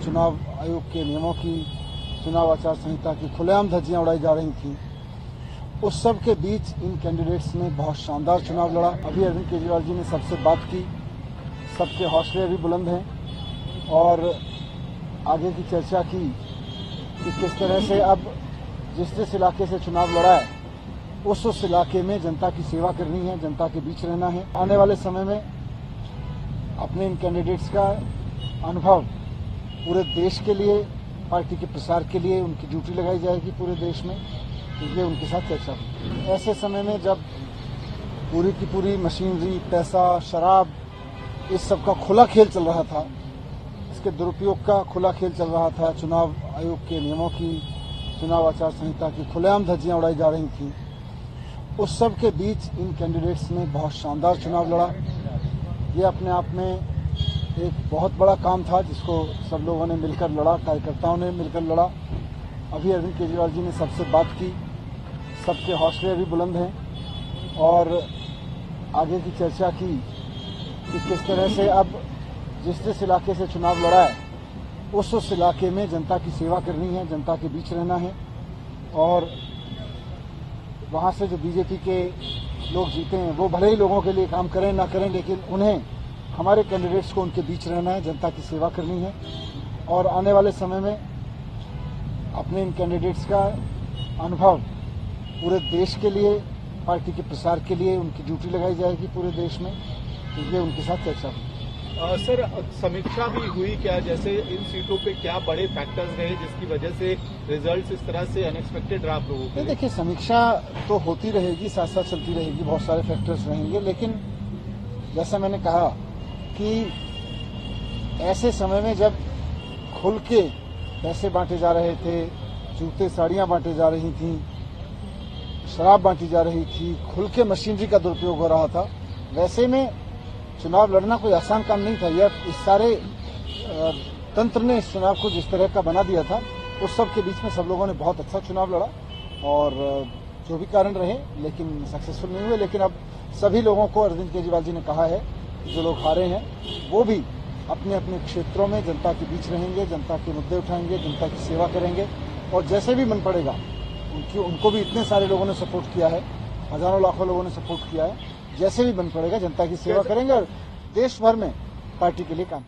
चुनाव आयोग के नियमों की, चुनाव आचार संहिता की खुलेआम धज्जियां उड़ाई जा रही थी। उस सब के बीच इन कैंडिडेट्स ने बहुत शानदार चुनाव लड़ा। अभी अरविंद केजरीवाल जी ने सबसे बात की, सबके हौसले भी बुलंद हैं और आगे की चर्चा की कि किस तरह से अब जिस इलाके से चुनाव लड़ा है उस इलाके में जनता की सेवा करनी है, जनता के बीच रहना है। आने वाले समय में अपने इन कैंडिडेट्स का अनुभव पूरे देश के लिए, पार्टी के प्रसार के लिए उनकी ड्यूटी लगाई जाएगी पूरे देश में, इसलिए उनके साथ चर्चा होगी। ऐसे समय में जब पूरी की पूरी मशीनरी, पैसा, शराब, इस सब का खुला खेल चल रहा था, इसके दुरुपयोग का खुला खेल चल रहा था, चुनाव आयोग के नियमों की, चुनाव आचार संहिता की खुलेआम धज्जियां उड़ाई जा रही थी। उस सब के बीच इन कैंडिडेट्स ने बहुत शानदार चुनाव लड़ा। ये अपने आप में एक बहुत बड़ा काम था जिसको सब लोगों ने मिलकर लड़ा, कार्यकर्ताओं ने मिलकर लड़ा। अभी अरविंद केजरीवाल जी ने सबसे बात की, सबके हौसले भी बुलंद हैं और आगे की चर्चा की कि किस तरह से अब जिस इलाके से चुनाव लड़ा है उस इलाके में जनता की सेवा करनी है, जनता के बीच रहना है और वहां से जो बीजेपी के लोग जीते हैं वो भले ही लोगों के लिए काम करें ना करें, लेकिन उन्हें, हमारे कैंडिडेट्स को उनके बीच रहना है, जनता की सेवा करनी है और आने वाले समय में अपने इन कैंडिडेट्स का अनुभव पूरे देश के लिए, पार्टी के प्रसार के लिए उनकी ड्यूटी लगाई जाएगी पूरे देश में, इसलिए उनके साथ चर्चा होगी। सर, समीक्षा भी हुई क्या, जैसे इन सीटों पे क्या बड़े फैक्टर्स रहे जिसकी वजह से रिजल्ट्स इस तरह से अनएक्सपेक्टेड रहा आप लोगों के लिए? देखिए, समीक्षा तो होती रहेगी, साथ साथ चलती रहेगी, बहुत सारे फैक्टर्स रहेंगे, लेकिन जैसा मैंने कहा कि ऐसे समय में जब खुल के पैसे बांटे जा रहे थे, जूते साड़ियां बांटे जा रही थी, शराब बांटी जा रही थी, खुल के मशीनरी का दुरुपयोग हो रहा था, वैसे में चुनाव लड़ना कोई आसान काम नहीं था। यह इस सारे तंत्र ने इस चुनाव को जिस तरह का बना दिया था, उस सब के बीच में सब लोगों ने बहुत अच्छा चुनाव लड़ा और जो भी कारण रहे लेकिन सक्सेसफुल नहीं हुए। लेकिन अब सभी लोगों को अरविंद केजरीवाल जी ने कहा है कि जो लोग हारे हैं वो भी अपने अपने क्षेत्रों में जनता के बीच रहेंगे, जनता के मुद्दे उठाएंगे, जनता की सेवा करेंगे और जैसे भी मन पड़ेगा उनको भी इतने सारे लोगों ने सपोर्ट किया है, हजारों लाखों लोगों ने सपोर्ट किया है, जैसे भी बन पड़ेगा जनता की सेवा करेंगे और देश भर में पार्टी के लिए काम